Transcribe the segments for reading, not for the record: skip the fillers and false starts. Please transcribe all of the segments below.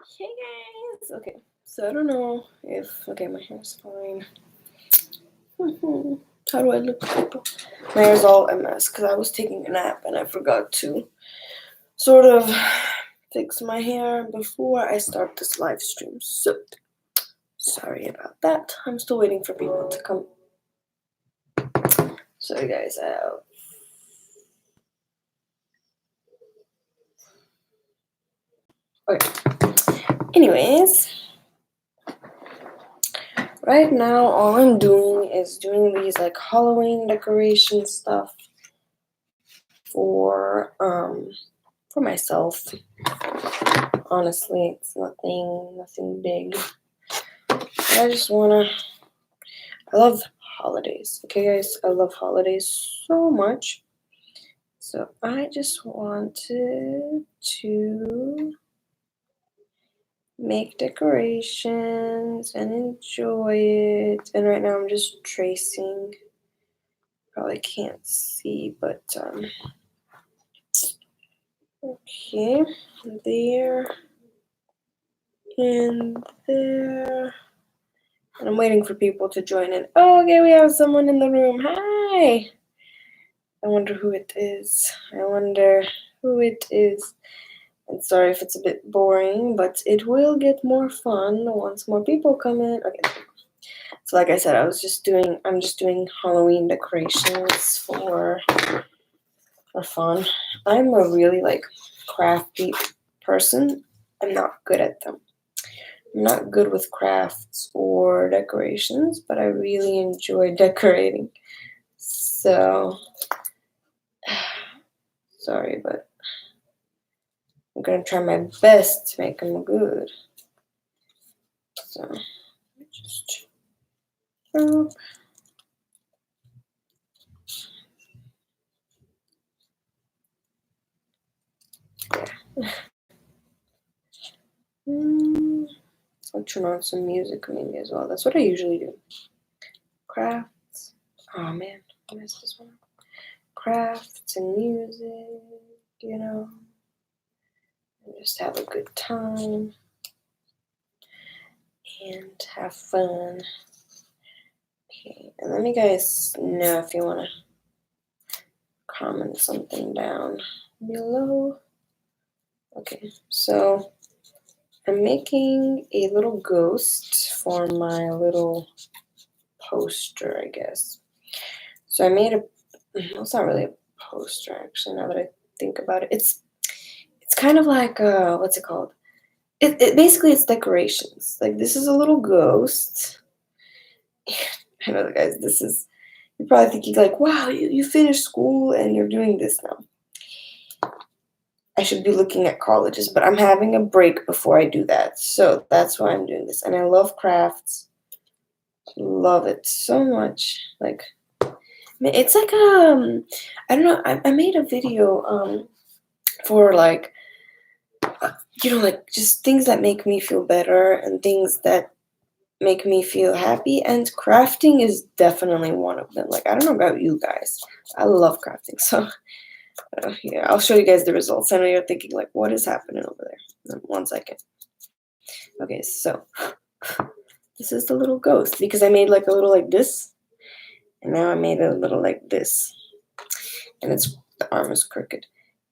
Hey guys! Okay, so I don't know if, okay, my hair's fine. How do I look to people? My hair's all a mess because I was taking a nap and I forgot to sort of fix my hair before I start this live stream. So, sorry about that. I'm still waiting for people to come. Sorry guys, okay. Anyways, right now all I'm doing is doing these like Halloween decoration stuff for myself. Honestly, it's nothing big. I just wanna. I love holidays. Okay, guys, I love holidays so much. So I just wanted to make decorations and enjoy it. And right now I'm just tracing. Probably can't see, but okay, there and there. And I'm waiting for people to join in. Oh, okay, we have someone in the room. Hi! I wonder who it is. And sorry if it's a bit boring, but it will get more fun once more people come in. Okay. So like I said, I'm just doing Halloween decorations for fun. I'm a really crafty person. I'm not good at them. I'm not good with crafts or decorations, but I really enjoy decorating. So, sorry, but I'm gonna try my best to make them good. So, just I'll turn on some music maybe as well. That's what I usually do. Crafts. Oh man, I missed this one. Crafts and music, and just have a good time and have fun. Okay, and let me guys know if you want to comment something down below. Okay, so I'm making a little ghost for my little poster, I guess. So I made it's not really a poster actually, now that I think about it. It's kind of like what's it called? It basically it's decorations. Like this is a little ghost. I know guys, you're probably thinking like, wow, you finished school and you're doing this now. I should be looking at colleges, but I'm having a break before I do that. So that's why I'm doing this. And I love crafts. Love it so much. Like it's like I don't know, I made a video for like just things that make me feel better and things that make me feel happy, and crafting is definitely one of them. Like I don't know about you guys, I love crafting. So yeah, I'll show you guys the results. I know you're thinking like, what is happening over there? 1 second. Okay, so this is the little ghost because I made like a little like this, and now I made a little like this, and the arm is crooked.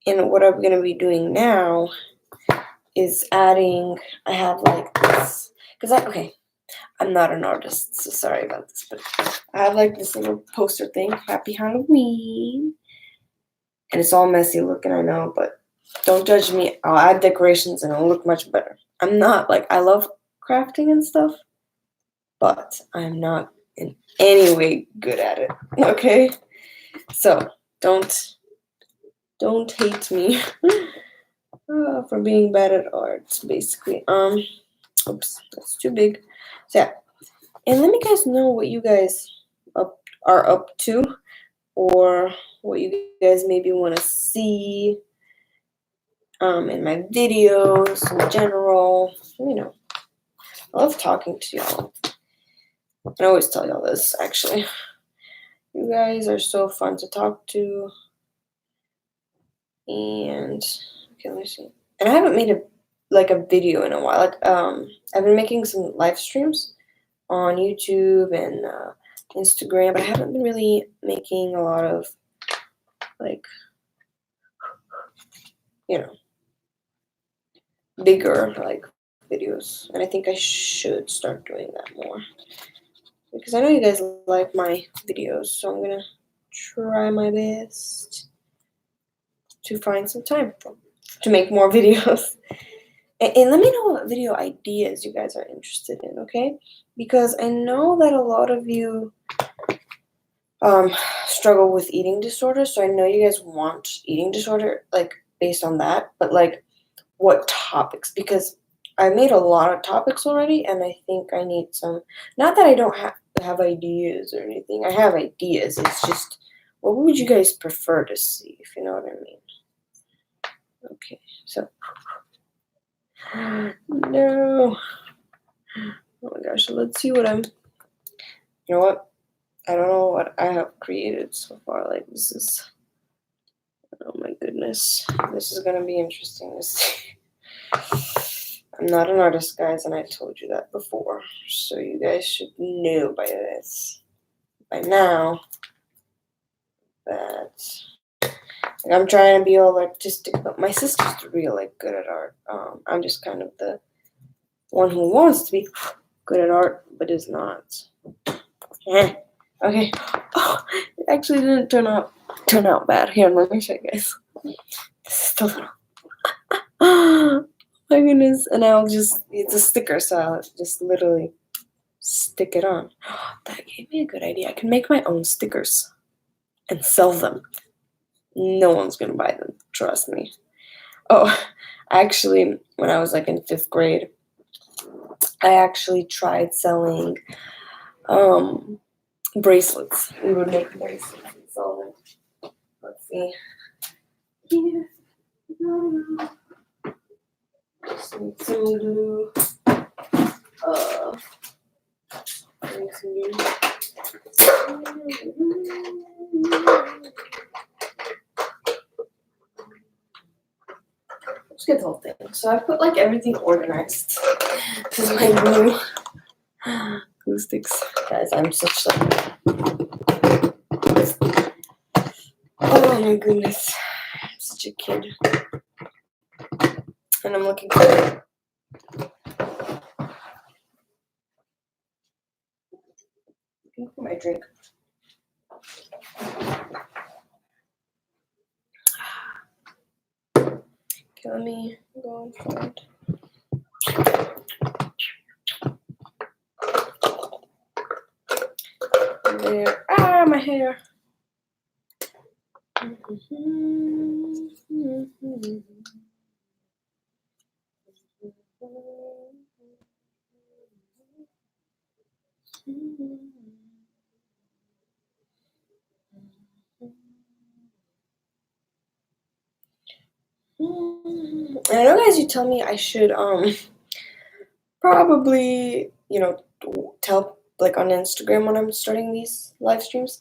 And what I'm gonna be doing now is adding. I have like this because I'm not an artist, so sorry about this, but I have like this little poster thing, Happy Halloween, and it's all messy looking, I know, but don't judge me. I'll add decorations and it'll look much better. I'm not I love crafting and stuff, but I'm not in any way good at it. Okay, so don't hate me for being bad at art. Basically, oops, that's too big. So yeah, and let me guys know what you guys are up to, or what you guys maybe want to see in my videos in general. I love talking to y'all. I always tell y'all this, actually. You guys are so fun to talk to. And, okay, let me see. And I haven't made a like a video in a while. Like I've been making some live streams on YouTube and Instagram, but I haven't been really making a lot of like, you know, bigger like videos, and I think I should start doing that more because I know you guys like my videos, so I'm gonna try my best to find some time to make more videos. And let me know what video ideas you guys are interested in, okay? Because I know that a lot of you struggle with eating disorders, so I know you guys want eating disorder, like, based on that, but, like, what topics? Because I made a lot of topics already, and I think I need some, not that I don't have ideas or anything, I have ideas, it's just, what would you guys prefer to see, if you know what I mean? Okay, so, no. Oh my gosh, let's see what you know what? I don't know what I have created so far. Like, this is, oh my goodness. This is gonna be interesting to see. I'm not an artist, guys, and I told you that before. So you guys should know by now, that like, I'm trying to be all artistic, but my sister's really like good at art. I'm just kind of the one who wants to be good at art, but is not. Okay. Oh, it actually didn't turn out bad. Here, let me show you guys. This is the little. Oh my goodness. And it's a sticker, so I'll just literally stick it on. That gave me a good idea. I can make my own stickers and sell them. No one's gonna buy them, trust me. Oh, actually, when I was like in 5th grade, I actually tried selling bracelets. We would make bracelets and sell them. Let's see. Here. Just need some glue. Need some glue. Let's get the whole thing. So I put like everything organized. This is my glue sticks. Guys, I'm such like. Oh my goodness. I'm such a kid. And I'm looking for my drink. Okay, let me go and find. There. Ah, my hair. I know, guys, you tell me I should probably, tell like on Instagram when I'm starting these live streams.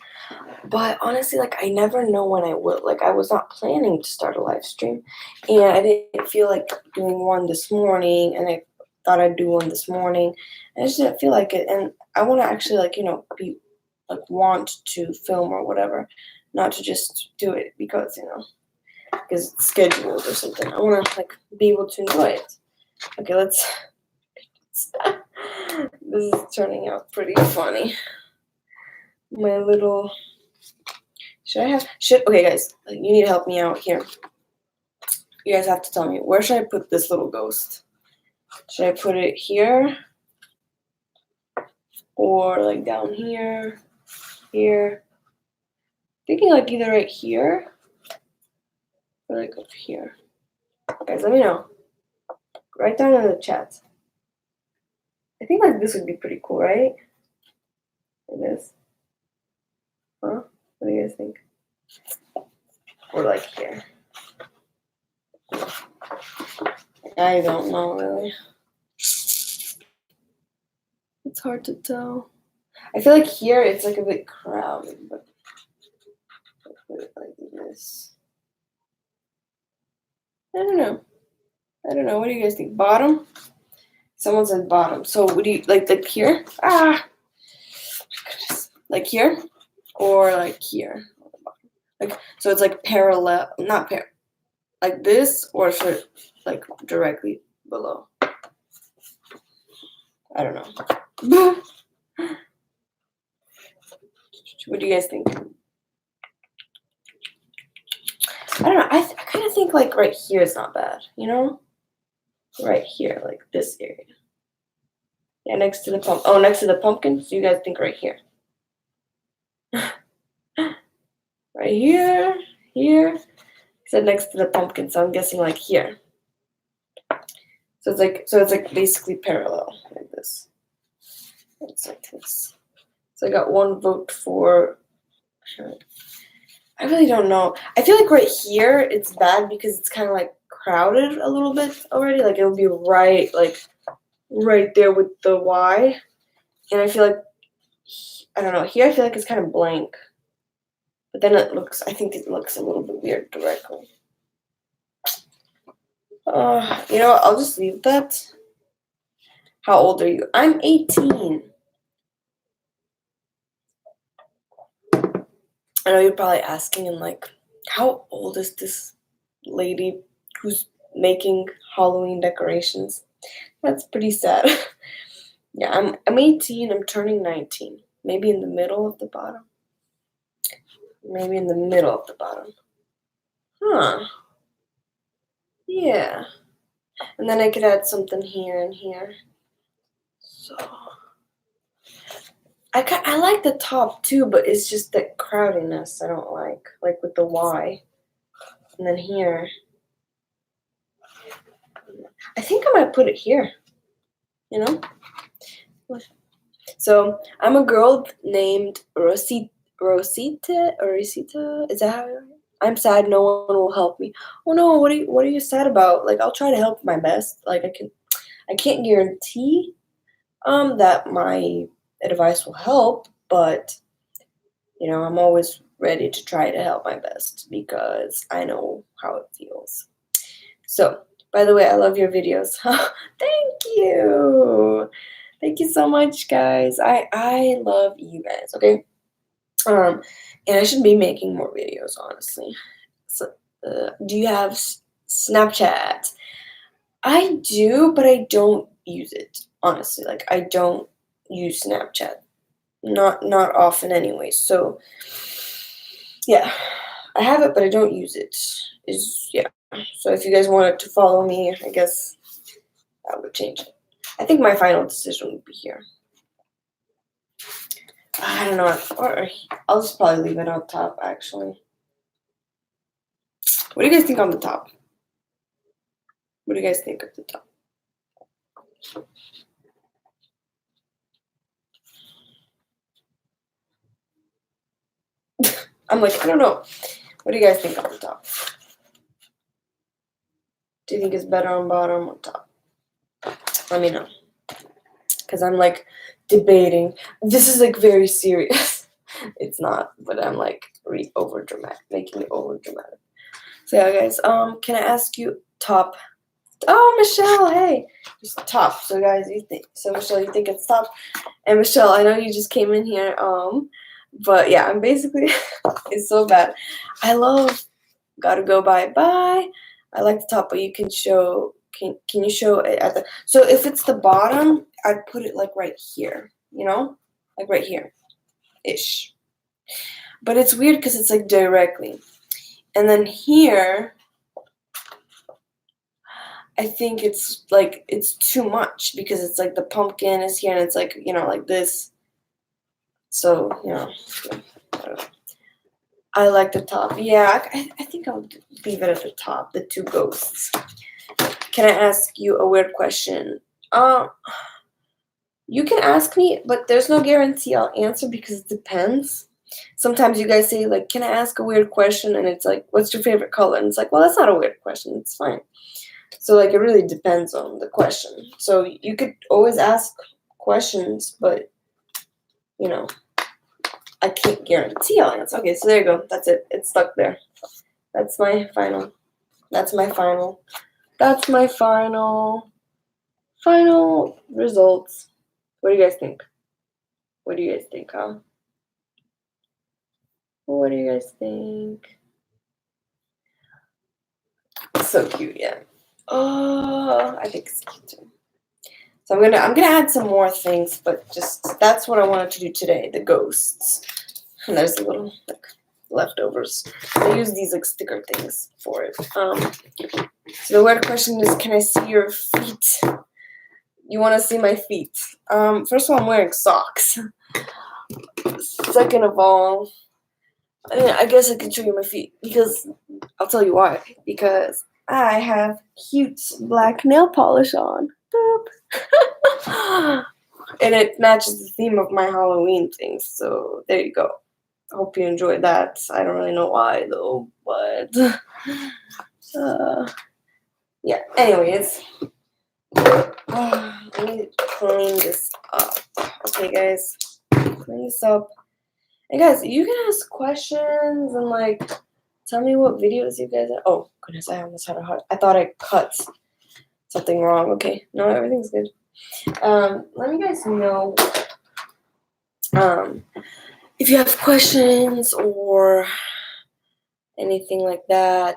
But honestly, like, I never know when I will. Like, I was not planning to start a live stream, and I didn't feel like doing one this morning, and I thought I'd do one this morning. I just didn't feel like it, and I want to actually, like, be like, want to film or whatever, not to just do it because because it's scheduled or something. I want to like be able to enjoy it. Okay, let's. This is turning out pretty funny. My little. Okay, guys, you need to help me out here. You guys have to tell me, where should I put this little ghost? Should I put it here? Or like down here? Here? Thinking like either right here or like up here. Guys, let me know. Write down in the chat. I think like this would be pretty cool, right? Like this. Huh? What do you guys think? Or like here. I don't know really. It's hard to tell. I feel like here it's like a bit crowded, but I'll put it like this. I don't know. I don't know. What do you guys think? Bottom? Someone said bottom. So what do you like here? Ah, like here, or like here? Like so, it's like parallel, not like this, or should it like directly below? I don't know. What do you guys think? I don't know. I kind of think like right here is not bad. You know, right here, like this area. Yeah, next to the pump. Oh, next to the pumpkin. So you guys think right here. Right here, here. Said next to the pumpkin, so I'm guessing like here. So it's like basically parallel like this. It's like this. So I got 1 vote for. I really don't know. I feel like right here it's bad because it's kind of like crowded a little bit already. Like it'll be right there with the Y, and I feel like I don't know. Here I feel like it's kind of blank, but then I think it looks a little bit weird directly. You know what? I'll just leave that. How old are you? I'm 18. I know you're probably asking, and like, how old is this lady who's making Halloween decorations? That's pretty sad. Yeah, I'm 18. I'm turning 19. Maybe in the middle of the bottom. Maybe in the middle of the bottom. Huh. Yeah. And then I could add something here and here. So I like the top too, but it's just that crowdiness I don't like with the Y. And then here. I think I might put it here. You know? So I'm a girl named Rosita. Is that how I'm sad no one will help me. Oh no, what are you sad about? Like I'll try to help my best. Like I can't guarantee that my advice will help, but you know, I'm always ready to try to help my best because I know how it feels. So, by the way, I love your videos. Thank you. Thank you so much, guys. I love you guys, okay? And I should be making more videos, honestly. So, do you have Snapchat? I do, but I don't use it, honestly. Like, I don't use Snapchat. Not often anyway. So, yeah. I have it, but I don't use it. Yeah. So if you guys wanted to follow me, I guess I would change it. I think my final decision would be here. I don't know. Or I'll just probably leave it on top, actually. What do you guys think on the top? What do you guys think of the top? I'm like, I don't know. What do you guys think on the top? Do you think it's better on bottom or top? Let me know. Because I'm like debating. This is like very serious. It's not, but I'm like over dramatic, making it over dramatic. So yeah, guys. Can I ask you top? Oh, Michelle, hey, it's top. So guys, Michelle, you think it's top? And Michelle, I know you just came in here. But yeah, I'm basically it's so bad. I love Gotta Go Bye. I like the top, but you can show. Can you show it at the? So if it's the bottom, I'd put it like right here. You know, like right here, ish. But it's weird because it's like directly, and then here. I think it's like it's too much because it's like the pumpkin is here and it's like, you know, like this. So, you know, I like the top. Yeah, I think I'll leave it at the top, the 2 ghosts. Can I ask you a weird question? You can ask me, but there's no guarantee I'll answer because it depends. Sometimes you guys say, like, can I ask a weird question? And it's like, what's your favorite color? And it's like, well, that's not a weird question. It's fine. So, like, it really depends on the question. So you could always ask questions, but, you know, I can't guarantee I'll answer. Okay, so there you go. That's it. It's stuck there. That's my final. that's my final results. What do you guys think? What do you guys think, huh? What do you guys think? It's so cute, yeah. Oh, I think it's cute too. So I'm gonna add some more things, but just that's what I wanted to do today, the ghosts. And there's a little like leftovers. I use these like sticker things for it. So the weird question is, can I see your feet? You want to see my feet? First of all, I'm wearing socks. Second of all, I guess I can show you my feet because I'll tell you why. Because I have cute black nail polish on. Boop. And it matches the theme of my Halloween things. So there you go. I hope you enjoyed that. I don't really know why though, but yeah. Anyways, let me clean this up. Okay, guys, clean this up. And guys, you can ask questions and like tell me what videos you guys are. Oh goodness, I almost had a heart. I thought I cut something wrong. Okay, no, everything's good. Let me guys know if you have questions or anything like that.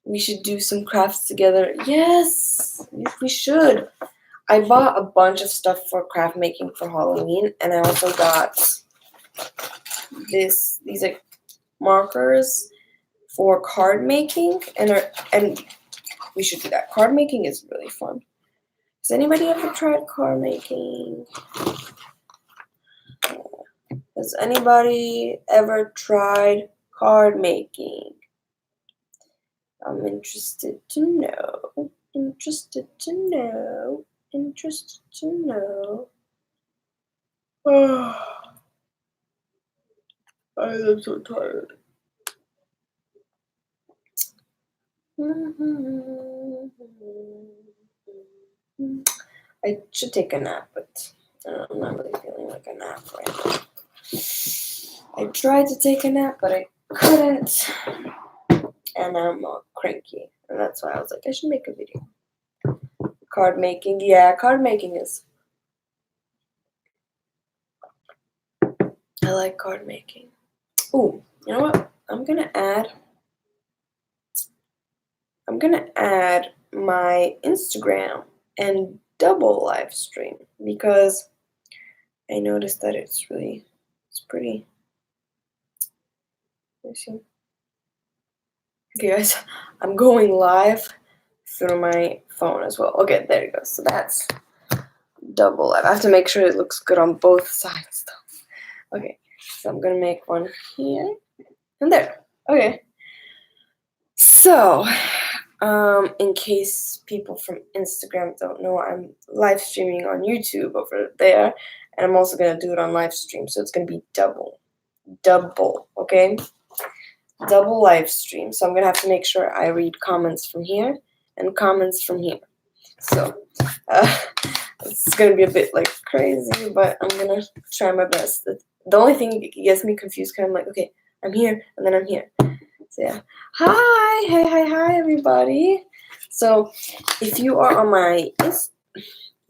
We should do some crafts together. Yes, we should. I bought a bunch of stuff for craft making for Halloween, and I also got these like markers for card making, and we should do that. Card making is really fun. Has anybody ever tried card making? Has anybody ever tried card making? I'm interested to know. Interested to know. Interested to know. Oh, I am so tired. I should take a nap, but I'm not really feeling like a nap right now. I tried to take a nap, but I couldn't. And I'm cranky. And that's why I was like, I should make a video. Card making. Yeah, card making is... I like card making. Ooh, you know what? I'm gonna add my Instagram and double live stream because I noticed that it's pretty. Let's see. Okay, guys, I'm going live through my phone as well. Okay, there you go. So that's double live. I have to make sure it looks good on both sides though. Okay, so I'm gonna make one here and there. Okay. So, in case people from Instagram don't know, I'm live streaming on YouTube over there, and I'm also gonna do it on live stream, so it's gonna be double, okay? Double live stream. So I'm gonna have to make sure I read comments from here and comments from here. So, it's gonna be a bit like crazy, but I'm gonna try my best. The only thing that gets me confused, because I'm like, okay, I'm here, and then I'm here. So yeah. Hi everybody. So if you are on my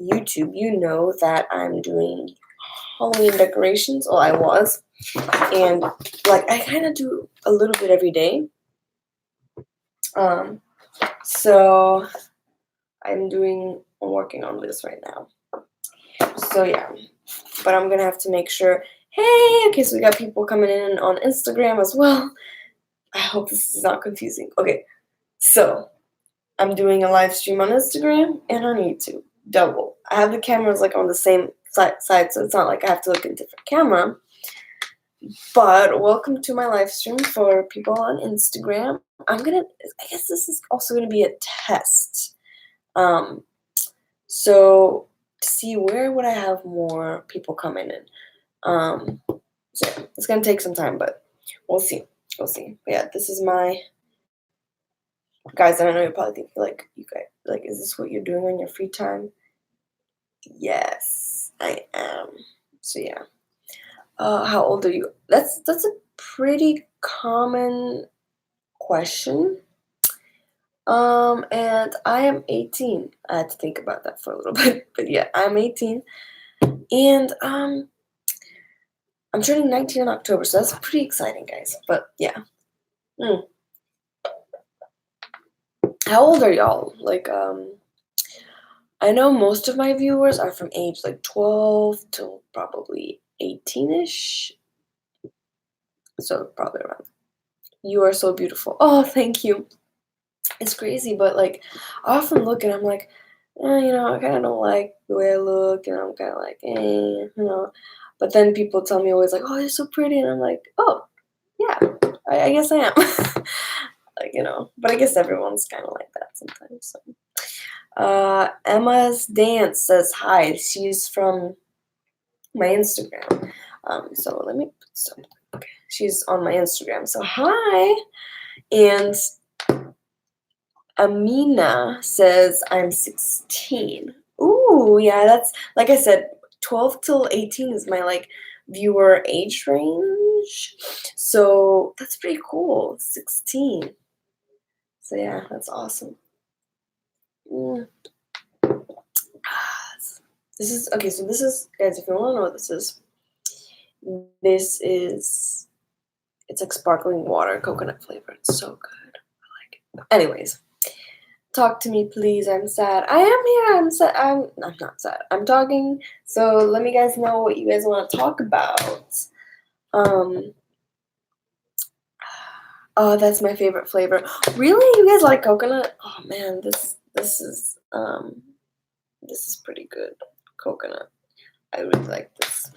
YouTube, you know that I'm doing Halloween decorations. Oh, I was. And like I kind of do a little bit every day. So I'm working on this right now. So yeah. But I'm gonna have to make sure, hey, okay, so we got people coming in on Instagram as well. I hope this is not confusing. Okay, so I'm doing a live stream on Instagram and on YouTube. Double. I have the cameras like on the same side, so it's not like I have to look at a different camera. But welcome to my live stream for people on Instagram. I guess this is also gonna be a test. So to see where would I have more people coming in. So yeah, it's gonna take some time, but we'll see. We'll see. But yeah, this is my... Guys, I know you're probably thinking, like, you guys, like, is this what you're doing on your free time? Yes, I am. So yeah. How old are you? That's a pretty common question. And I am 18. I had to think about that for a little bit, but yeah, I'm 18, and I'm turning 19 in October, so that's pretty exciting, guys. But yeah, mm. How old are y'all? Like, I know most of my viewers are from age like 12 to probably 18ish, so probably around. You are so beautiful. Oh, thank you. It's crazy, but like, I often look and I'm like, I kind of don't like the way I look, and I'm kind of like, But then people tell me always like, oh, you're so pretty, and I'm like, oh, yeah, I guess I am. Like, but I guess everyone's kind of like that sometimes. So. Emma's Dance says hi. She's from my Instagram. So let me put something. Okay, she's on my Instagram. So hi. And Amina says I'm 16. Ooh, yeah, that's like I said, 12 till 18 is my like viewer age range. So that's pretty cool. 16. So yeah, that's awesome. Mm. This is okay, so this is, guys, if you want to know what this is it's like sparkling water, coconut flavor. It's so good. I like it. Anyways, talk to me, please. I'm sad. I am here. I'm sad. I'm not sad. I'm talking. So let me guys know what you guys want to talk about. Oh, that's my favorite flavor. Really? You guys like coconut? Oh man, this is pretty good. Coconut. I really like this.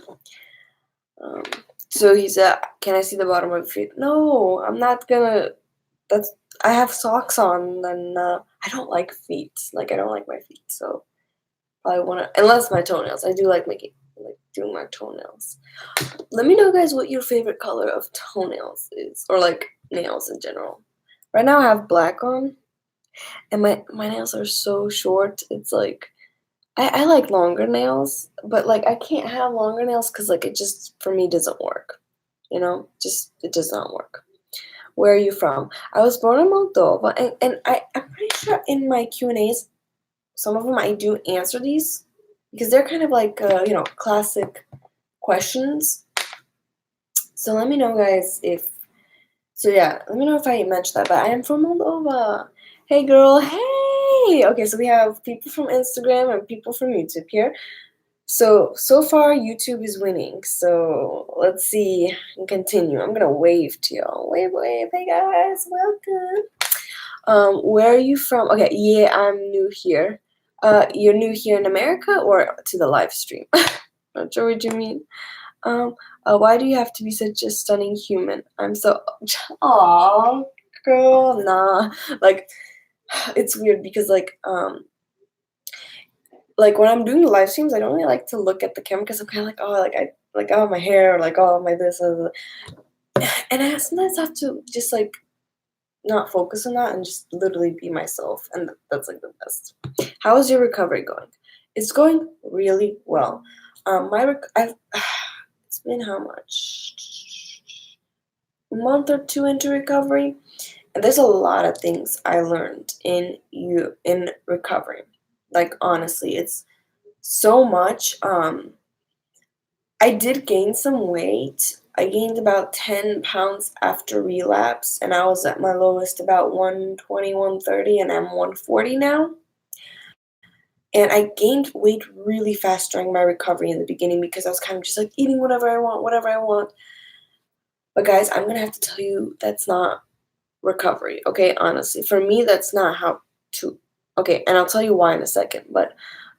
Um, so he said, "Can I see the bottom of your feet?" No, I'm not gonna. That's I have socks on, and I don't like feet. Like I don't like my feet, so probably wanna unless my toenails. I do like doing my toenails. Let me know, guys, what your favorite color of toenails is, or like nails in general. Right now, I have black on, and my nails are so short. It's like I like longer nails, but like I can't have longer nails because like it just for me doesn't work. Just it does not work. Where are you from? I was born in Moldova, and I'm pretty sure in my Q&As, some of them I do answer these because they're kind of like classic questions. So let me know, guys, if so. Yeah, let me know if I mentioned that. But I am from Moldova. Hey, girl. Hey. Okay, so we have people from Instagram and people from YouTube here. So far, YouTube is winning. So let's see and continue. I'm gonna wave to y'all. Wave, wave. Hey guys, welcome. Where are you from? Okay, yeah, I'm new here. You're new here in America or to the live stream? Not sure what you mean. Um, why do you have to be such a stunning human? I'm so. Aw, girl, nah. Like, it's weird because like when I'm doing the live streams, I don't really like to look at the camera because I'm kind of like, oh, like I like oh my hair, or like oh my this, and I sometimes have to just like not focus on that and just literally be myself, and that's like the best. How is your recovery going? It's going really well. I've it's been how much? A month or two into recovery, and there's a lot of things I learned in recovery. Like honestly, it's so much. I did gain some weight. I gained about 10 pounds after relapse, and I was at my lowest about 120, 130, and I'm 140 now. And I gained weight really fast during my recovery in the beginning because I was kind of just like eating whatever I want, whatever I want. But guys, I'm gonna have to tell you that's not recovery, okay? Honestly, for me, that's not how to. Okay, and I'll tell you why in a second, but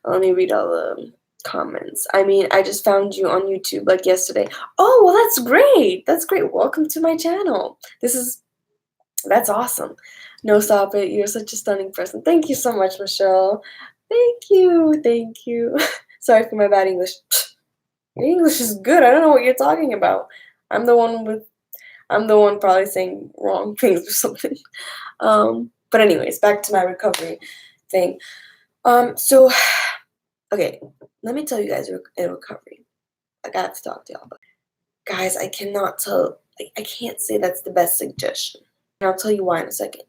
let me read all the comments. I mean, I just found you on YouTube like yesterday. Oh, well, that's great. That's great. Welcome to my channel. That's awesome. No, stop it. You're such a stunning person. Thank you so much, Michelle. Thank you. Thank you. Sorry for my bad English. Your English is good. I don't know what you're talking about. I'm the one with I'm the one probably saying wrong things or something. But anyways, back to my recovery thing. So okay, let me tell you guys in recovery. I got to talk to y'all, but guys, I cannot tell. I can't say that's the best suggestion, and I'll tell you why in a second.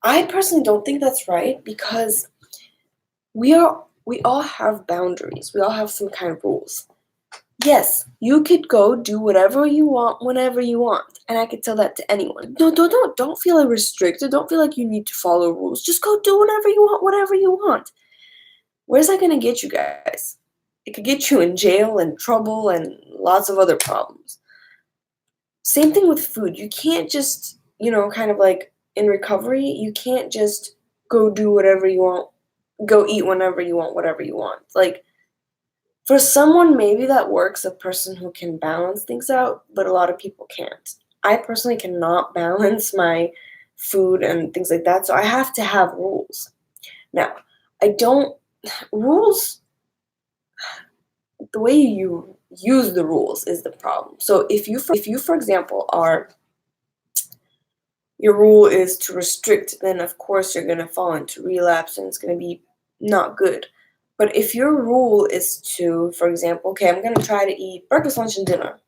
I personally don't think that's right because we all have boundaries. We all have some kind of rules. Yes, you could go do whatever you want whenever you want, and I could tell that to anyone. No, don't feel like restricted. Don't feel like you need to follow rules. Just go do whatever you want, whatever you want. Where's that gonna get you guys? It could get you in jail and trouble and lots of other problems. Same thing with food. You can't just, kind of like in recovery, you can't just go do whatever you want, go eat whenever you want, whatever you want. Like, for someone, maybe that works, a person who can balance things out, but a lot of people can't. I personally cannot balance my food and things like that, so I have to have rules. Now, I don't, rules, the way you use the rules is the problem. So if you, for example, your rule is to restrict, then of course you're going to fall into relapse and it's going to be not good. But if your rule is to, for example, okay, I'm going to try to eat breakfast, lunch, and dinner,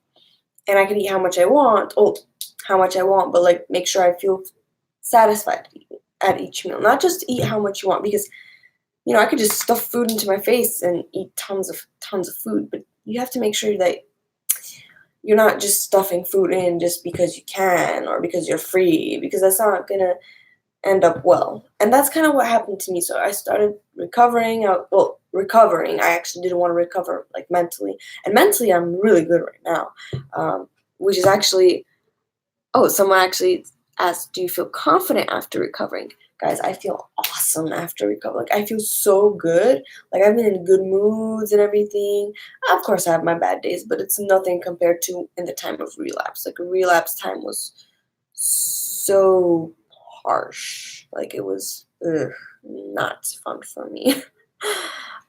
and I can eat how much I want, but like make sure I feel satisfied at each meal, not just eat how much you want, because I could just stuff food into my face and eat tons of food, but you have to make sure that you're not just stuffing food in just because you can or because you're free, because that's not gonna end up well. And that's kind of what happened to me. So I started recovering. Recovering. I actually didn't want to recover like mentally, and mentally I'm really good right now, which is actually. Oh, someone actually asked, "Do you feel confident after recovering?" Guys, I feel awesome after recovering. Like I feel so good. Like I've been in good moods and everything. Of course, I have my bad days, but it's nothing compared to in the time of relapse. Like relapse time was so harsh. Like it was not fun for me.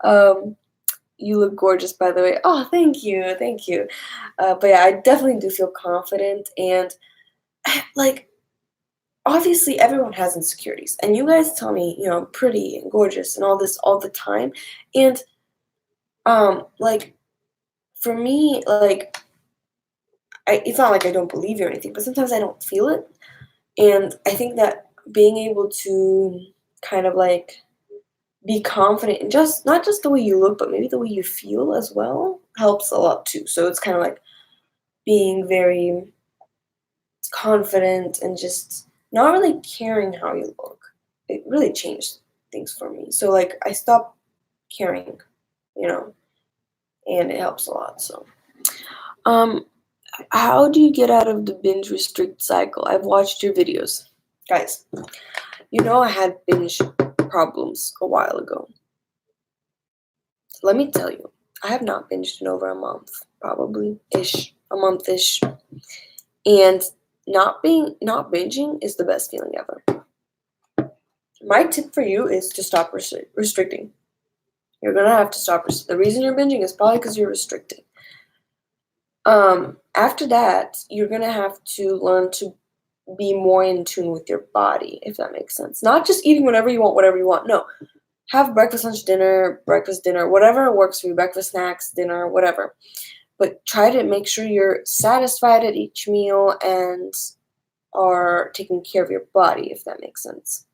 um, you look gorgeous, by the way. Oh, thank you, thank you. But yeah, I definitely do feel confident, and like obviously everyone has insecurities, and you guys tell me, I'm pretty and gorgeous and all this all the time, and like for me, like it's not like I don't believe you or anything, but sometimes I don't feel it, and I think that being able to kind of like be confident in just not just the way you look, but maybe the way you feel as well helps a lot too. So it's kind of like being very confident and just not really caring how you look. It really changed things for me. So like I stopped caring, you know, and it helps a lot. So um how do you get out of the binge restrict cycle? I've watched your videos. Guys, I had binge problems a while ago. Let me tell you, I have not binged in over a month, probably a month ish. And not binging is the best feeling ever. My tip for you is to stop restricting. You're gonna have to stop. The reason you're binging is probably because you're restricting. After that, you're gonna have to learn to be more in tune with your body, if that makes sense. Not just eating whatever you want, whatever you want. No, have breakfast, lunch, dinner, breakfast, dinner, whatever works for you. Breakfast, snacks, dinner, whatever. But try to make sure you're satisfied at each meal and are taking care of your body, if that makes sense.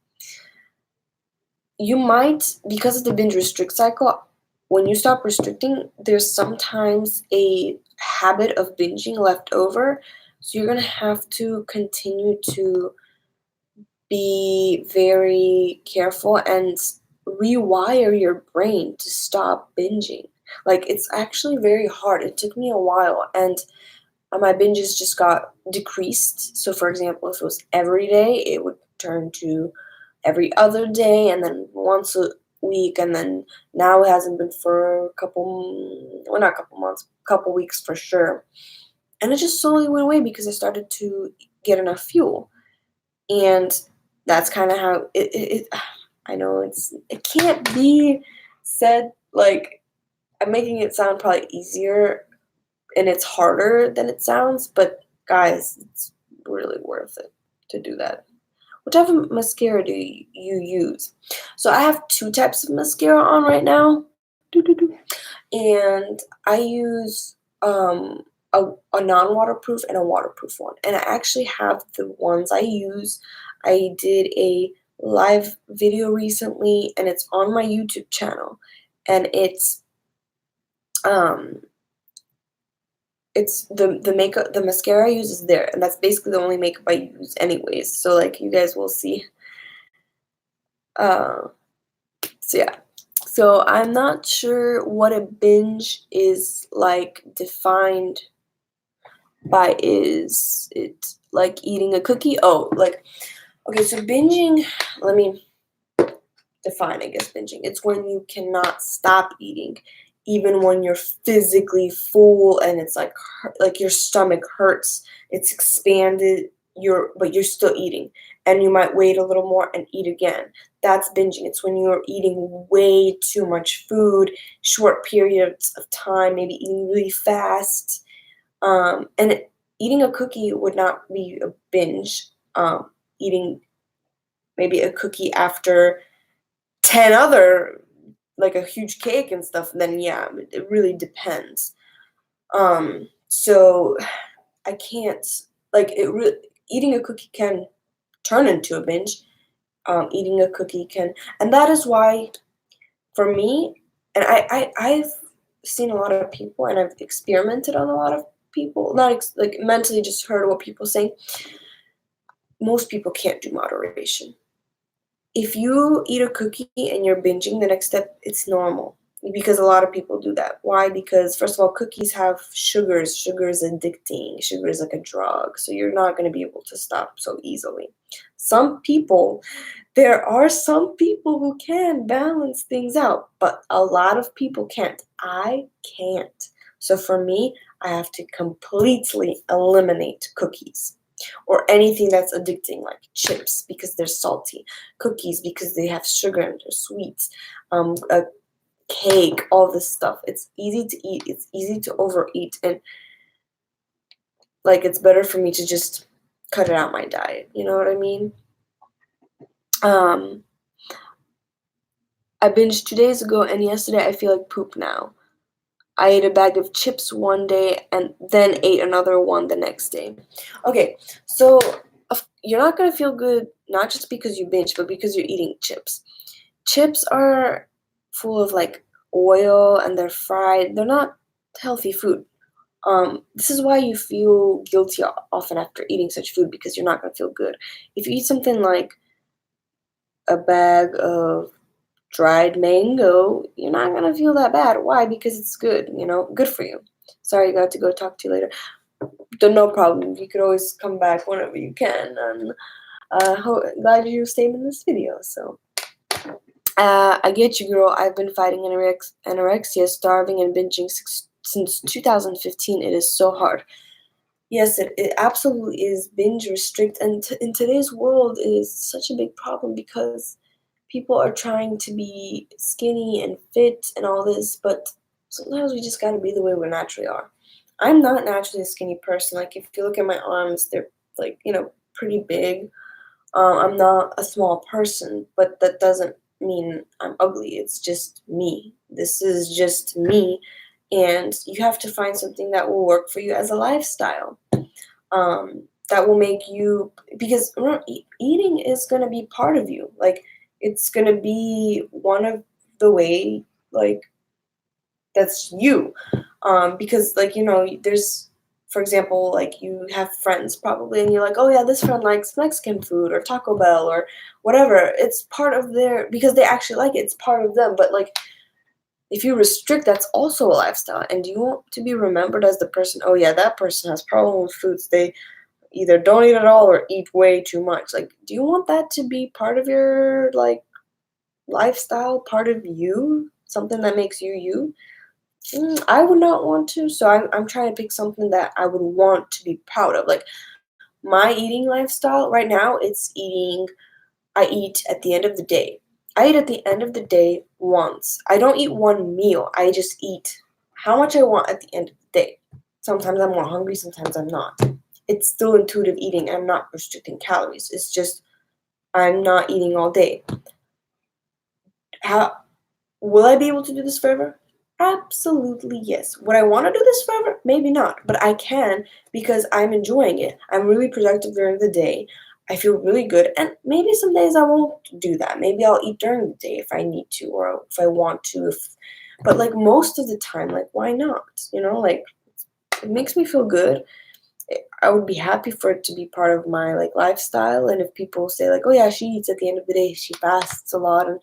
You might, because of the binge restrict cycle, when you stop restricting, there's sometimes a habit of binging left over. So you're going to have to continue to be very careful and rewire your brain to stop binging. Like, it's actually very hard. It took me a while, and my binges just got decreased. So, for example, if it was every day, it would turn to every other day, and then once a week, and then now it hasn't been for not a couple months, couple weeks for sure. And it just slowly went away because I started to get enough fuel, and that's kind of how it. I know it can't be said like I'm making it sound probably easier and it's harder than it sounds, but guys, it's really worth it to do that. What type of mascara do you use? So I have two types of mascara on right now. Doo-doo-doo. And I use a non-waterproof and a waterproof one. And I actually have the ones I use. I did a live video recently, and it's on my YouTube channel, and um it's the makeup, the mascara I use is there, and that's basically the only makeup I use anyways. So like you guys will see. Uh, so yeah. So I'm not sure what a binge is like defined by. Is it like eating a cookie? Oh, like okay, so binging, let me define, I guess, binging. It's when you cannot stop eating, even when you're physically full and it's like your stomach hurts, it's expanded, but you're still eating, and you might wait a little more and eat again. That's binging. It's when you're eating way too much food, short periods of time, maybe eating really fast. Eating a cookie would not be a binge. Eating maybe a cookie after 10 other, like a huge cake and stuff, then yeah, it really depends. So I can't, like, eating a cookie can turn into a binge. Eating a cookie can, and that is why for me, and I've seen a lot of people, and I've experimented on a lot of people, not like mentally just heard what people saying. Most people can't do moderation. If you eat a cookie and you're binging the next step, it's normal because a lot of people do that. Why? Because first of all, cookies have sugars. Sugar is addicting. Sugar is like a drug, so you're not going to be able to stop so easily. Some people, there are some people who can balance things out, but a lot of people can't. I can't. So for me, I have to completely eliminate cookies or anything that's addicting, like chips because they're salty, cookies because they have sugar and they're sweet, a cake, all this stuff. It's easy to eat, it's easy to overeat, and like it's better for me to just cut it out my diet. You know what I mean? Um, I binged 2 days ago, and yesterday I feel like poop now. I ate a bag of chips one day and then ate another one the next day. Okay, so you're not gonna feel good not just because you binge, but because you're eating chips. Chips are full of like oil and they're fried. They're not healthy food. This is why you feel guilty often after eating such food because you're not gonna feel good. If you eat something like a bag of dried mango, you're not gonna feel that bad. Why? Because it's good, good for you. Sorry, I got to go talk to you later. No problem. You could always come back whenever you can. And glad you stayed in this video. So, I get you, girl. I've been fighting anorexia, starving, and binging since 2015. It is so hard. Yes, it absolutely is binge restrict, and in today's world, it is such a big problem because people are trying to be skinny and fit and all this, but sometimes we just gotta be the way we naturally are. I'm not naturally a skinny person. Like if you look at my arms, they're like, pretty big. I'm not a small person, but that doesn't mean I'm ugly. It's just me. This is just me. And you have to find something that will work for you as a lifestyle. That will make you, because eating is going to be part of you. Like, it's going to be one of the way, like, that's you. Because, like, there's, for example, like, you have friends probably, and you're like, oh, yeah, this friend likes Mexican food or Taco Bell or whatever. It's part of because they actually like it. It's part of them. But, like, if you restrict, that's also a lifestyle. And do you want to be remembered as the person, oh, yeah, that person has problem with foods. They either don't eat at all or eat way too much. Like, do you want that to be part of your, like, lifestyle, part of you? Something that makes you you? I would not want to, so I'm trying to pick something that I would want to be proud of. Like, my eating lifestyle right now, I eat at the end of the day. I eat at the end of the day once. I don't eat one meal. I just eat how much I want at the end of the day. Sometimes I'm more hungry, sometimes I'm not. It's still intuitive eating. I'm not restricting calories. It's just I'm not eating all day. How will I be able to do this forever? Absolutely yes. Would I want to do this forever? Maybe not, but I can because I'm enjoying it. I'm really productive during the day. I feel really good. And maybe some days I won't do that. Maybe I'll eat during the day if I need to or if I want to. But like most of the time, like why not? Like it makes me feel good. I would be happy for it to be part of my like lifestyle. And if people say like, oh yeah, she eats at the end of the day, she fasts a lot, and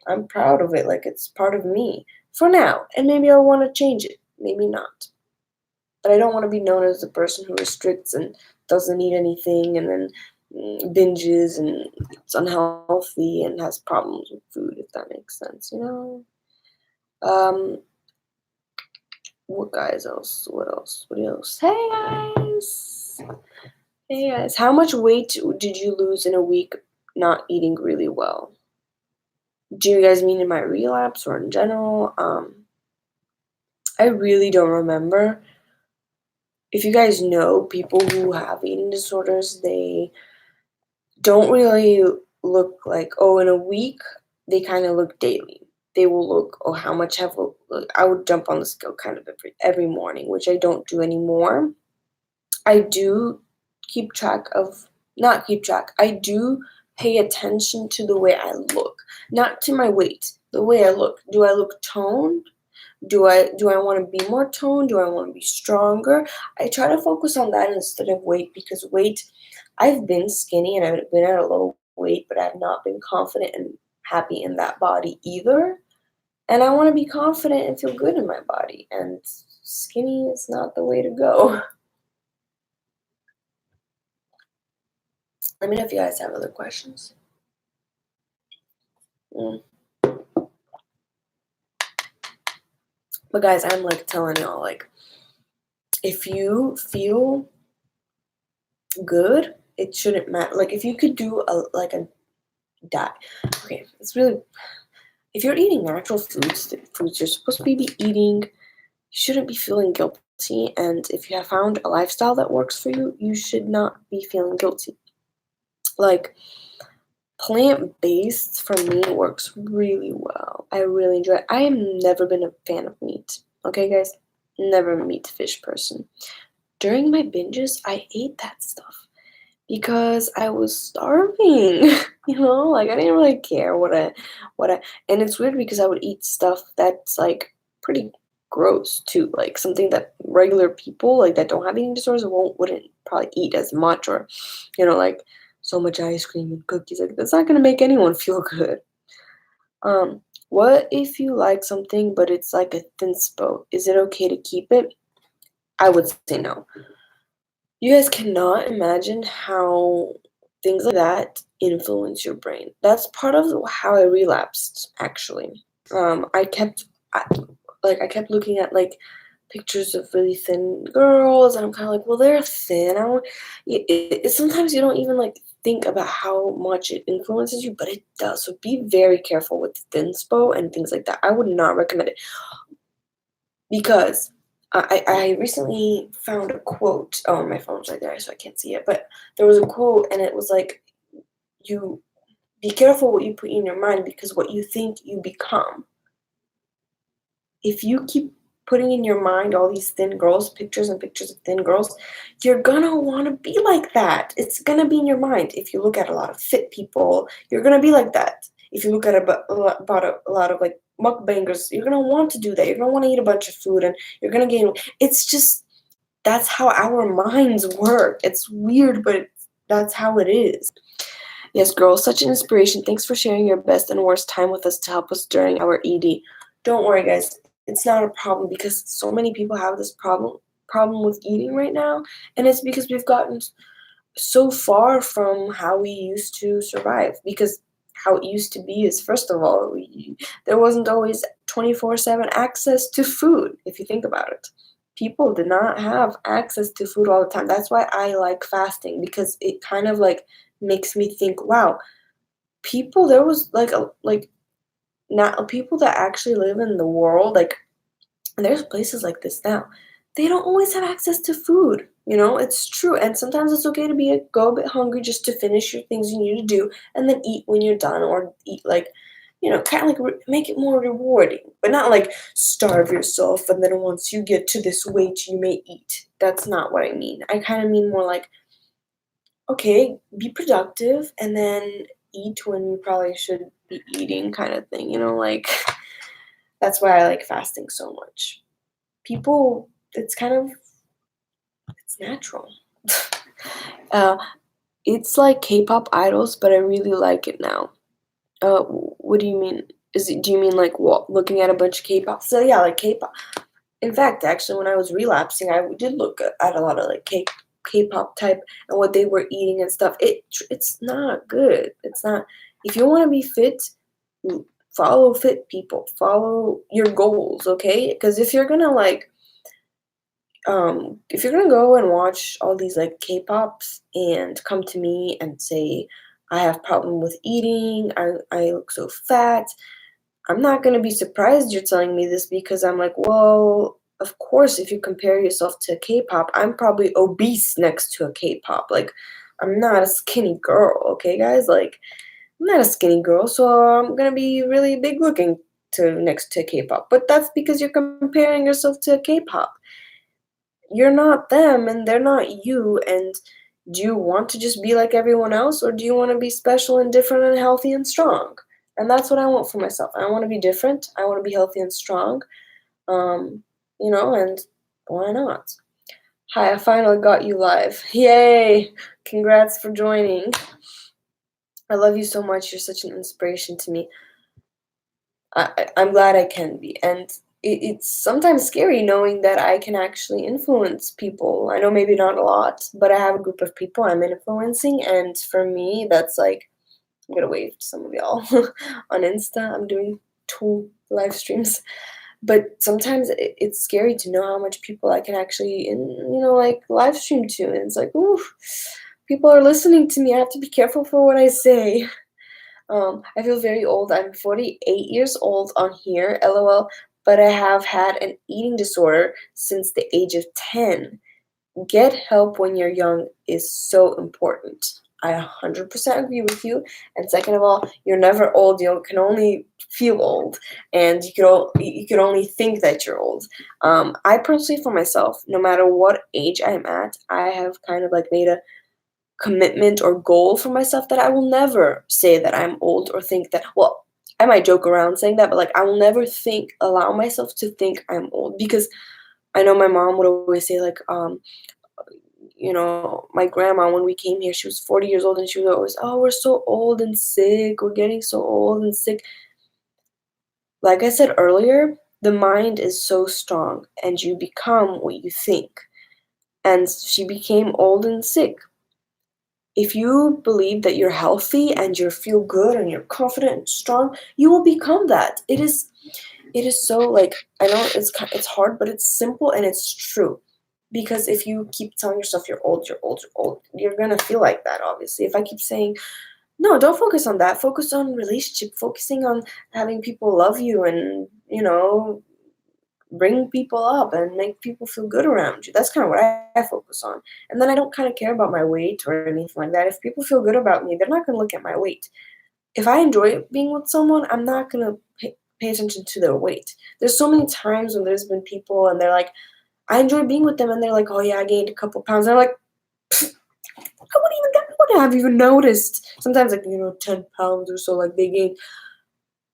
I'm proud of it. Like it's part of me for now. And maybe I'll want to change it. Maybe not. But I don't want to be known as the person who restricts and doesn't eat anything and then binges and it's unhealthy and has problems with food, if that makes sense. Um, what guys else? What else? What else? Hey guys! Hey guys, how much weight did you lose in a week not eating really well? Do you guys mean in my relapse or in general? I really don't remember. If you guys know people who have eating disorders, they don't really look like, oh, in a week, they kind of look daily. They will look, oh, how much have I would jump on the scale kind of every morning, which I don't do anymore. I do keep track of, not keep track, I do pay attention to the way I look, not to my weight, the way I look. Do I look toned? Do I want to be more toned? Do I want to be stronger? I try to focus on that instead of weight because weight, I've been skinny and I've been at a low weight, but I've not been confident and happy in that body either. And I want to be confident and feel good in my body. And skinny is not the way to go. Let me know if you guys have other questions. Mm. But guys, I'm like telling y'all, like, if you feel good, it shouldn't matter. Like, if you could do a diet, okay, it's really, if you're eating natural foods, the foods you're supposed to be eating, you shouldn't be feeling guilty. And if you have found a lifestyle that works for you, you should not be feeling guilty. Like, plant-based for me works really well. I really enjoy it. I have never been a fan of meat. Okay, guys? Never a meat fish person. During my binges, I ate that stuff because I was starving. Like I didn't really care and it's weird because I would eat stuff that's like pretty gross too, like something that regular people like that don't have eating disorders wouldn't probably eat as much, or like so much ice cream and cookies. Like that's not gonna make anyone feel good. What if you like something but it's like a thin spo? Is it okay to keep it? I would say no. You guys cannot imagine how things like that influence your brain. That's part of how I relapsed, actually. I kept, I kept looking at like pictures of really thin girls, and I'm kind of like, well, they're thin. I don't. Sometimes you don't even like think about how much it influences you, but it does. So be very careful with thin spo and things like that. I would not recommend it because I recently found a quote. Oh, my phone's right there, so I can't see it. But there was a quote, and it was like, "You be careful what you put in your mind because what you think you become. If you keep putting in your mind all these thin girls, pictures and pictures of thin girls, you're gonna want to be like that. It's gonna be in your mind. If you look at a lot of fit people, you're gonna be like that. If you look at a lot of like mukbangers, you're gonna want to do that. You're gonna want to eat a bunch of food, and you're gonna gain. It's just that's how our minds work. It's weird, but that's how it is. Yes, girl, such an inspiration. Thanks for sharing your best and worst time with us to help us during our ED. Don't worry, guys. It's not a problem because so many people have this problem with eating right now, and it's because we've gotten so far from how we used to survive. Because how it used to be is, first of all, there wasn't always 24/7 access to food, if you think about it. People did not have access to food all the time. That's why I like fasting, because it kind of like makes me think, wow, there was like not people that actually live in the world, like, and there's places like this now. They don't always have access to food. It's true. And sometimes it's okay to go a bit hungry just to finish your things you need to do and then eat when you're done, or eat like, kind of like make it more rewarding, but not like starve yourself and then once you get to this weight you may eat. That's not what I mean. I kind of mean more like okay, be productive and then eat when you probably should be eating kind of thing, like that's why I like fasting so much. People, it's natural. uh, it's like K-pop idols, but I really like it now. What do you mean? Do you mean like what, looking at a bunch of K-pop? So yeah, like K-pop. In fact, actually, when I was relapsing, I did look at a lot of like K-pop type and what they were eating and stuff. It's not good. It's not. If you want to be fit, follow fit people. Follow your goals, okay? Because if you're gonna go and watch all these like K-pops and come to me and say I have problem with eating, I look so fat, I'm not gonna be surprised you're telling me this because I'm like, well, of course, if you compare yourself to K-pop, I'm probably obese next to a K-pop. Like, I'm not a skinny girl, okay, guys? Like, I'm not a skinny girl, so I'm gonna be really big looking to next to K-pop. But that's because you're comparing yourself to K-pop. You're not them and they're not you. And do you want to just be like everyone else, or do you want to be special and different and healthy and strong? And that's what I want for myself. I want to be different. I want to be healthy and strong. um and why not? Hi, I finally got you live. Yay, congrats for joining. I love you so much. You're such an inspiration to me. I'm glad I can be. And it's sometimes scary knowing that I can actually influence people. I know maybe not a lot, but I have a group of people I'm influencing. And for me, that's like, I'm going to wave to some of y'all on Insta. I'm doing 2 live streams. But sometimes it's scary to know how much people I can actually, like live stream to. And it's like, ooh, people are listening to me. I have to be careful for what I say. I feel very old. I'm 48 years old on here, lol, but I have had an eating disorder since the age of 10. Get help when you're young is so important. I 100% agree with you. And second of all, you're never old. You can only feel old, and you can only think that you're old. I personally, for myself, no matter what age I'm at, I have kind of like made a commitment or goal for myself that I will never say that I'm old or think that, well, I might joke around saying that, but like I will never allow myself to think I'm old, because I know my mom would always say like, my grandma, when we came here, she was 40 years old and she was always, oh, we're so old and sick. We're getting so old and sick. Like I said earlier, the mind is so strong and you become what you think. And she became old and sick. If you believe that you're healthy and you feel good and you're confident and strong, you will become that. It is so, like, I know it's hard, but it's simple and it's true. Because if you keep telling yourself you're old, you're old, you're old, you're gonna feel like that. Obviously, if I keep saying no, don't focus on that. Focus on relationship. Focusing on having people love you and bring people up and make people feel good around you. That's kind of what I focus on. And then I don't kind of care about my weight or anything like that. If people feel good about me, they're not going to look at my weight. If I enjoy being with someone, I'm not going to pay attention to their weight. There's so many times when there's been people and they're like, I enjoy being with them, and they're like, oh yeah, I gained a couple pounds. And I'm like, I wouldn't have even noticed. Sometimes, like, 10 pounds or so, like they gain.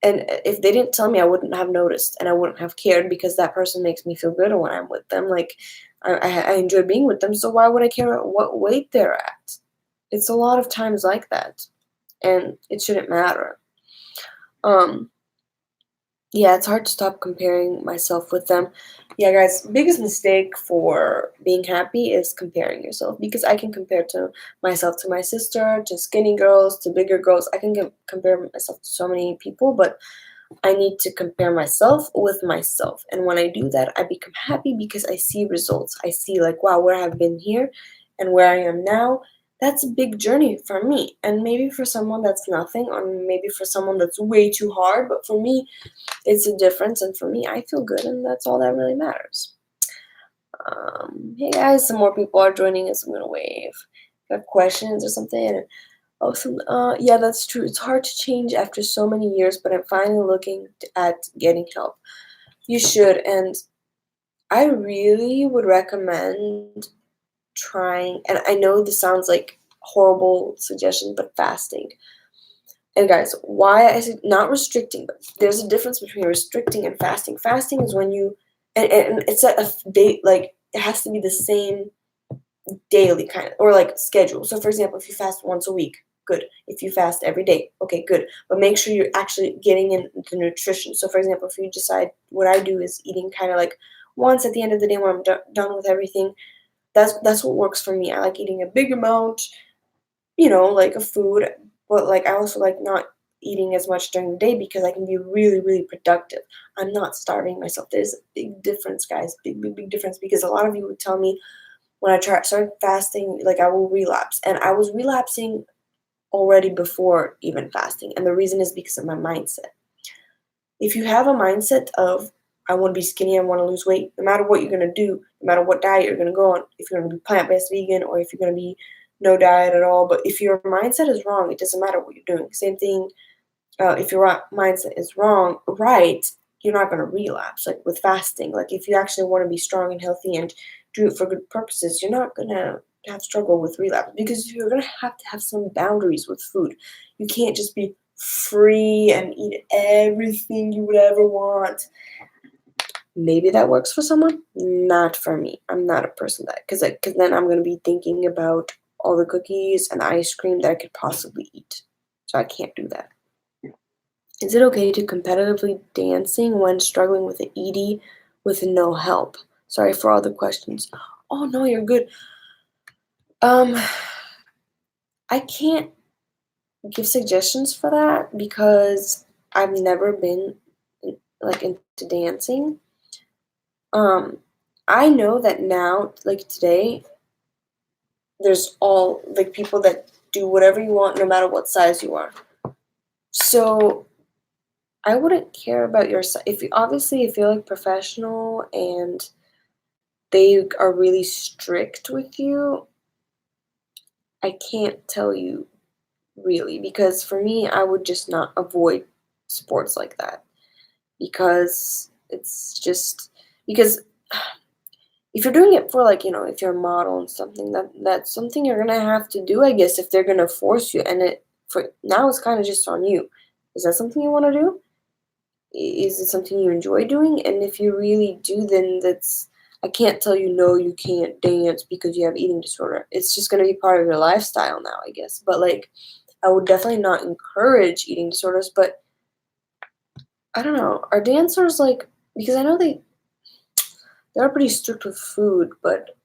And if they didn't tell me, I wouldn't have noticed and I wouldn't have cared, because that person makes me feel good when I'm with them. Like, I enjoy being with them, so why would I care what weight they're at? It's a lot of times like that, and it shouldn't matter. Um, yeah, it's hard to stop comparing myself with them. Yeah, guys, biggest mistake for being happy is comparing yourself, because I can compare to myself to my sister, to skinny girls, to bigger girls. I can compare myself to so many people, but I need to compare myself with myself. And when I do that, I become happy because I see results. I see, like, wow, where I've been here and where I am now. That's a big journey for me. And maybe for someone that's nothing, or maybe for someone that's way too hard. But for me, it's a difference. And for me, I feel good. And that's all that really matters. Hey guys, some more people are joining us. I'm going to wave. If you have questions or something. Awesome. Yeah, that's true. It's hard to change after so many years, but I'm finally looking at getting help. You should, and I really would recommend trying. And I know this sounds like horrible suggestion, but fasting. And guys, why I said not restricting, but there's a difference between restricting and fasting. Fasting is when you and it's at a date, like it has to be the same daily kind of, or like schedule. So for example, if you fast once a week, good. If you fast every day, okay, good. But make sure you're actually getting in the nutrition. So for example, if you decide, what I do is eating kind of like once at the end of the day when I'm done with everything. That's what works for me. I like eating a big amount, like a food, but like I also like not eating as much during the day because I can be really, really productive. I'm not starving myself. There's a big difference, guys. Big, big, big difference, because a lot of you would tell me when I started fasting, like I will relapse. And I was relapsing already before even fasting. And the reason is because of my mindset. If you have a mindset of, I want to be skinny, I want to lose weight, no matter what you're going to do, no matter what diet you're going to go on, if you're going to be plant-based vegan or if you're going to be no diet at all, but if your mindset is wrong, it doesn't matter what you're doing. Same thing, if your mindset is wrong, right, you're not going to relapse. Like with fasting, like if you actually want to be strong and healthy and do it for good purposes, you're not going to have struggle with relapse, because you're going to have some boundaries with food. You can't just be free and eat everything you would ever want. Maybe that works for someone, not for me. I'm not a person that, because then I'm going to be thinking about all the cookies and ice cream that I could possibly eat. So I can't do that. Is it okay to competitively dancing when struggling with the ED with no help? Sorry for all the questions. Oh no, you're good. Um, I can't give suggestions for that because I've never been like into dancing. Um, I know that now, like today, there's all like people that do whatever you want, no matter what size you are. So I wouldn't care about your size. If you obviously if you're like professional and they are really strict with you, I can't tell you really, because for me, I would just not avoid sports like that, because it's just because if you're doing it for like, if you're a model and something, that's something you're gonna have to do, I guess, if they're gonna force you. And it for now it's kind of just on you. Is that something you want to do? Is it something you enjoy doing? And if you really do, then that's, I can't tell you no, you can't dance because you have eating disorder. It's just gonna be part of your lifestyle now, I guess. But like, I would definitely not encourage eating disorders. But I don't know, are dancers like, because I know they're pretty strict with food, but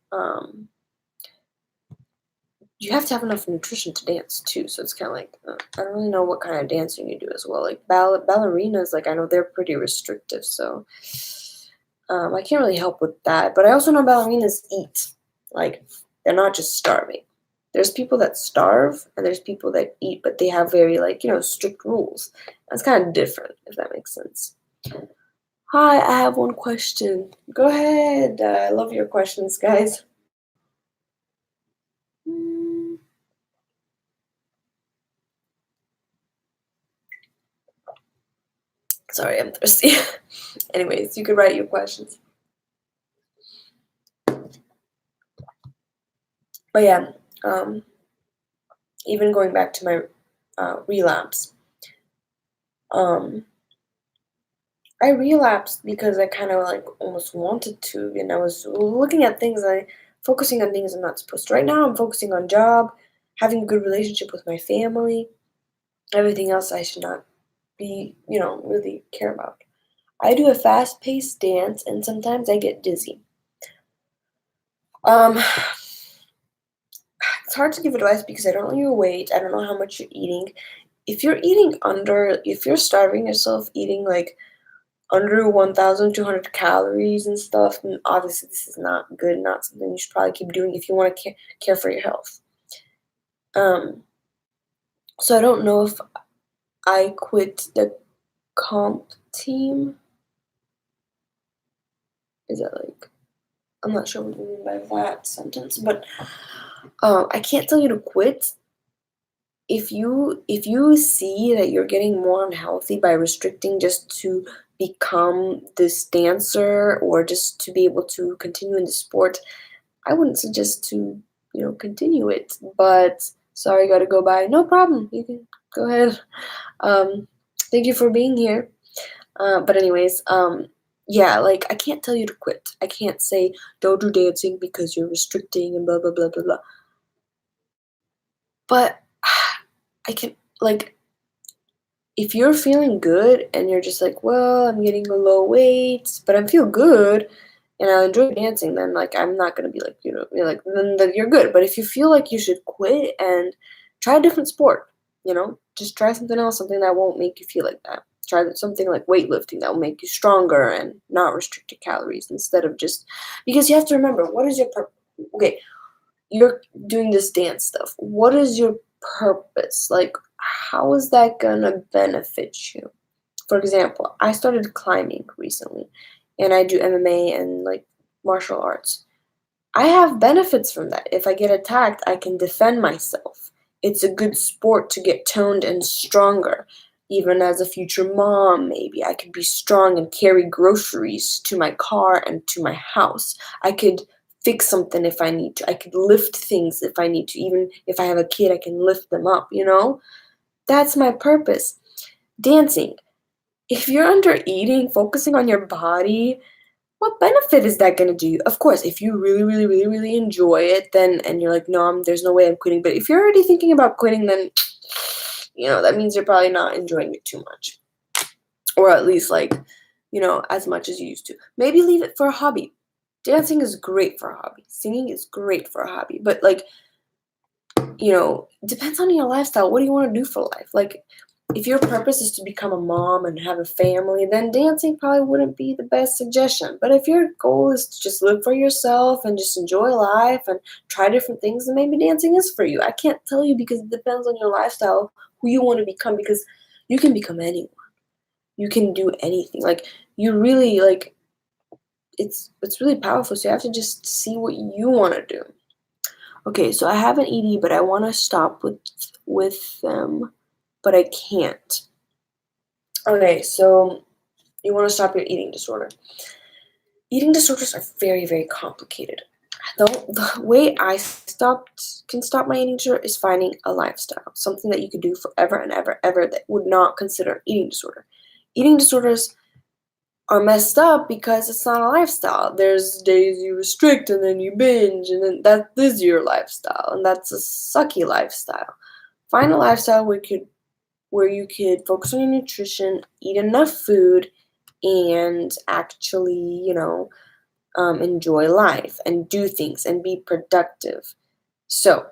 you have to have enough nutrition to dance too. So it's kind of like, I don't really know what kind of dancing you do as well. Like ballerinas, like I know they're pretty restrictive, so I can't really help with that. But I also know ballerinas eat. Like they're not just starving. There's people that starve and there's people that eat, but they have very like, strict rules. That's kind of different, if that makes sense. Hi, I have one question. Go ahead. I love your questions, guys. Mm, Sorry, I'm thirsty. Anyways, you could write your questions. But yeah, um, even going back to my relapse, um, I relapsed because I kind of like almost wanted to, and I was looking at things, focusing on things I'm not supposed to. Right now, I'm focusing on job, having a good relationship with my family. Everything else I should not be, really care about. I do a fast-paced dance, and sometimes I get dizzy. Um, it's hard to give advice because I don't know your weight. I don't know how much you're eating. If you're starving yourself eating like under 1,200 calories and stuff, then obviously this is not good, not something you should probably keep doing if you want to care for your health. Um, so I don't know if I quit the comp team. Is that like, I'm not sure what you mean by that sentence, but I can't tell you to quit. If you see that you're getting more unhealthy by restricting just to become this dancer or just to be able to continue in the sport, I wouldn't suggest to continue it. But Sorry, gotta go by. No problem. You can go ahead. Thank you for being here. But anyways, yeah, like I can't tell you to quit. I can't say don't do dancing because you're restricting and blah blah blah blah blah. But I can like if you're feeling good and you're just like, well, I'm getting a low weight, but I feel good and I enjoy dancing, then like I'm not gonna be like, you're like then you're good. But if you feel like you should quit and try a different sport, just try something else, something that won't make you feel like that. Try something like weightlifting that will make you stronger and not restrict your calories instead of just because you have to remember what is your okay, you're doing this dance stuff. What is your purpose? Like, how is that gonna benefit you? For example, I started climbing recently, and I do MMA and like martial arts. I have benefits from that. If I get attacked, I can defend myself. It's a good sport to get toned and stronger. Even as a future mom, maybe I could be strong and carry groceries to my car and to my house. I could fix something if I need to. I could lift things if I need to. Even if I have a kid, I can lift them up. That's my purpose. Dancing. If you're under eating, focusing on your body, what benefit is that gonna do you? Of course, if you really, really, really, really enjoy it, then and you're like, no, there's no way I'm quitting. But if you're already thinking about quitting, then that means you're probably not enjoying it too much, or at least like, as much as you used to. Maybe leave it for a hobby. Dancing is great for a hobby. Singing is great for a hobby. But like, depends on your lifestyle. What do you want to do for life? Like, if your purpose is to become a mom and have a family, then dancing probably wouldn't be the best suggestion. But if your goal is to just live for yourself and just enjoy life and try different things, then maybe dancing is for you. I can't tell you because it depends on your lifestyle, who you want to become, because you can become anyone. You can do anything. Like, you really, like, it's really powerful. So you have to just see what you want to do. Okay, so I have an ED, but I want to stop with them, but I can't. Okay, so you want to stop your eating disorder. Eating disorders are very, very complicated. The way I can stop my eating disorder is finding a lifestyle, something that you could do forever and ever, ever that would not consider an eating disorder. Eating disorders are messed up because it's not a lifestyle. There's days you restrict and then you binge, and then that is your lifestyle, and that's a sucky lifestyle. Find a lifestyle where you could focus on your nutrition, eat enough food, and actually, enjoy life and do things and be productive. So,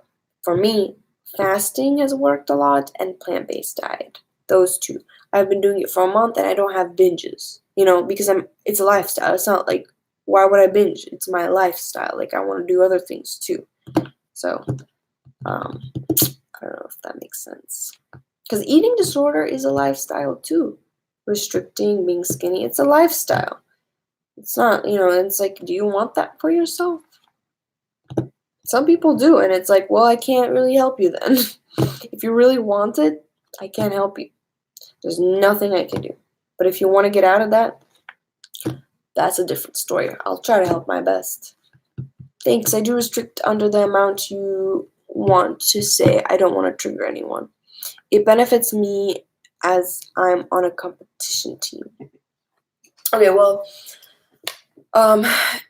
for me, fasting has worked a lot and plant-based diet. Those two. I've been doing it for a month and I don't have binges, because it's a lifestyle. It's not like, why would I binge? It's my lifestyle. Like, I want to do other things too. So, I don't know if that makes sense. Because eating disorder is a lifestyle too. Restricting, being skinny, it's a lifestyle. It's not, it's like, do you want that for yourself? Some people do, and it's like, well, I can't really help you then. If you really want it, I can't help you. There's nothing I can do. But if you want to get out of that, that's a different story. I'll try to help my best. Thanks. I do restrict under the amount you want to say. I don't want to trigger anyone. It benefits me as I'm on a competition team. Okay, well,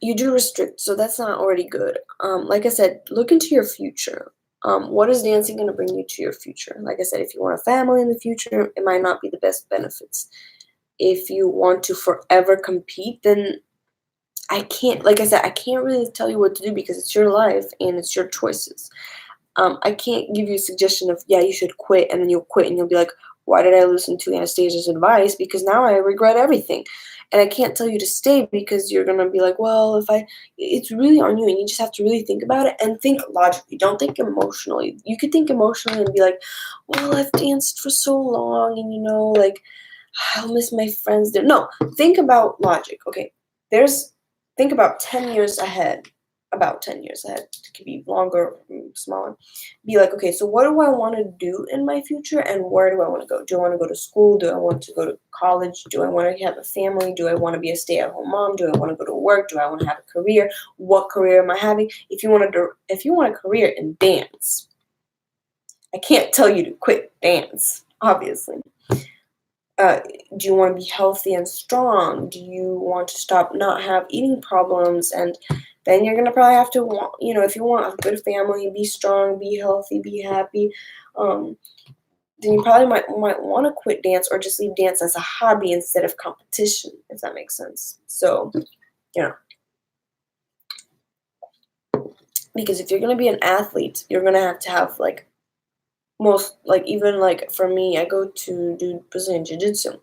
you do restrict, so that's not already good. Like I said, look into your future. What is dancing going to bring you to your future? Like I said, if you want a family in the future, it might not be the best benefits. If you want to forever compete, then like I said, I can't really tell you what to do because it's your life and it's your choices. I can't give you a suggestion of, yeah, you should quit, and then you'll quit and you'll be like, why did I listen to Anastasia's advice? Because now I regret everything. And I can't tell you to stay because you're going to be like, well, it's really on you, and you just have to really think about it and think logically. Don't think emotionally. You could think emotionally and be like, well, I've danced for so long and, like, I'll miss my friends there. No, think about logic. Okay, think about 10 years ahead. About 10 years ahead. It could be longer, smaller. Be like, okay, so what do I want to do in my future, and where do I want to go? Do I want to go to school? Do I want to go to college? Do I want to have a family? Do I want to be a stay-at-home mom? Do I want to go to work? Do I want to have a career? What career am I having? If you want a career in dance, can't tell you to quit dance, obviously. Do you want to be healthy and strong? Do you want to stop not have eating problems? And then you're gonna probably have to, if you want a good family, be strong, be healthy, be happy. Um, then you probably might want to quit dance or just leave dance as a hobby instead of competition, if that makes sense. So, you know, because if you're gonna be an athlete, you're gonna have to have like even like for me, I go to do Brazilian Jiu-Jitsu.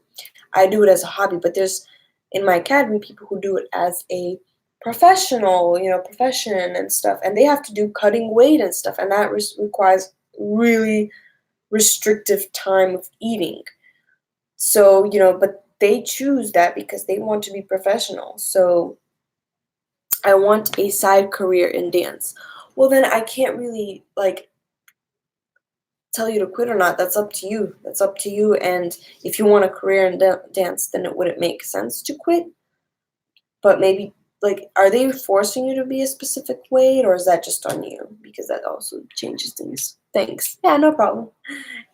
I do it as a hobby, but there's in my academy people who do it as a professional, profession and stuff, and they have to do cutting weight and stuff, and that requires really restrictive time of eating. So, but they choose that because they want to be professional. So, I want a side career in dance. Well, then I can't really like tell you to quit or not. That's up to you. That's up to you. And if you want a career in dance, then it wouldn't make sense to quit. But maybe, like, are they forcing you to be a specific weight, or is that just on you? Because that also changes things. Thanks. Yeah, no problem.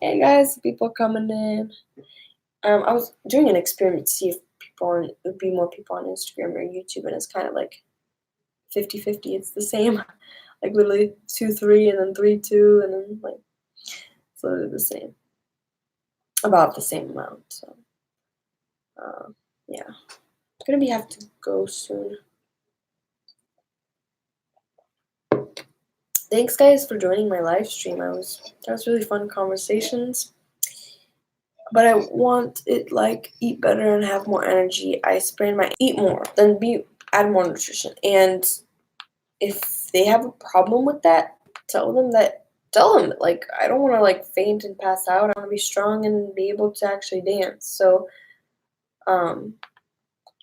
Hey guys, people coming in. I was doing an experiment to see if would be more people on Instagram or YouTube, and it's kind of like 50-50. It's the same. Like literally 2-3 and then 3-2 and then like it's literally the same. About the same amount. So yeah. I'm gonna have to go soon. Thanks guys for joining my live stream. That was really fun conversations. But I want it like eat better and have more energy. I sprained my eat more, then add more nutrition. And if they have a problem with that, tell them like I don't want to like faint and pass out. I want to be strong and be able to actually dance. So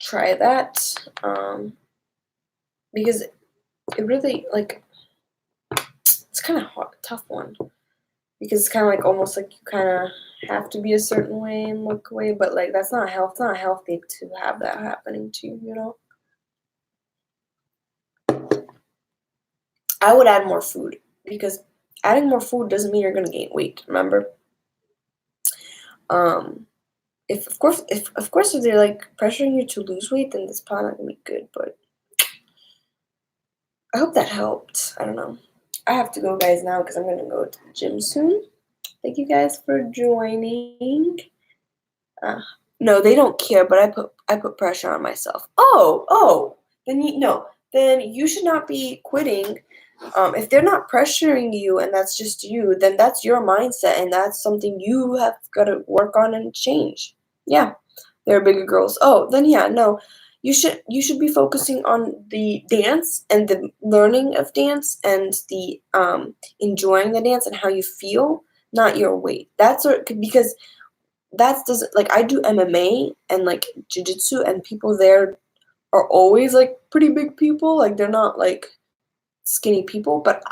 try that because it really like it's kind of tough one because it's kind of like almost like you kind of have to be a certain way and look away, but like that's not healthy to have that happening to you. I would add more food because adding more food doesn't mean you're gonna gain weight. Remember, if of course if they're like pressuring you to lose weight, then that's probably not gonna be good. But I hope that helped. I don't know. I have to go, guys, now because I'm gonna go to the gym soon. Thank you guys for joining. No, they don't care, but I put pressure on myself. Then you should not be quitting. If they're not pressuring you and that's just you, then that's your mindset and that's something you have got to work on and change. Yeah, they're bigger girls. Oh, then yeah, no, you should be focusing on the dance and the learning of dance and the enjoying the dance and how you feel, not your weight. Because that doesn't like I do MMA and like jiu-jitsu and people there are always like pretty big people, like they're not like skinny people, but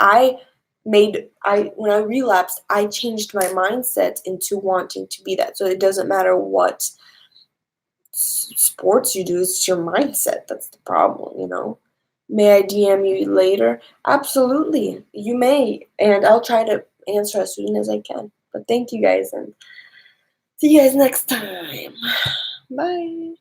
when I relapsed, I changed my mindset into wanting to be that. So it doesn't matter what sports you do, it's your mindset that's the problem. May I DM you later? Absolutely, you may, and I'll try to answer as soon as I can. But thank you guys, and see you guys next time. Bye.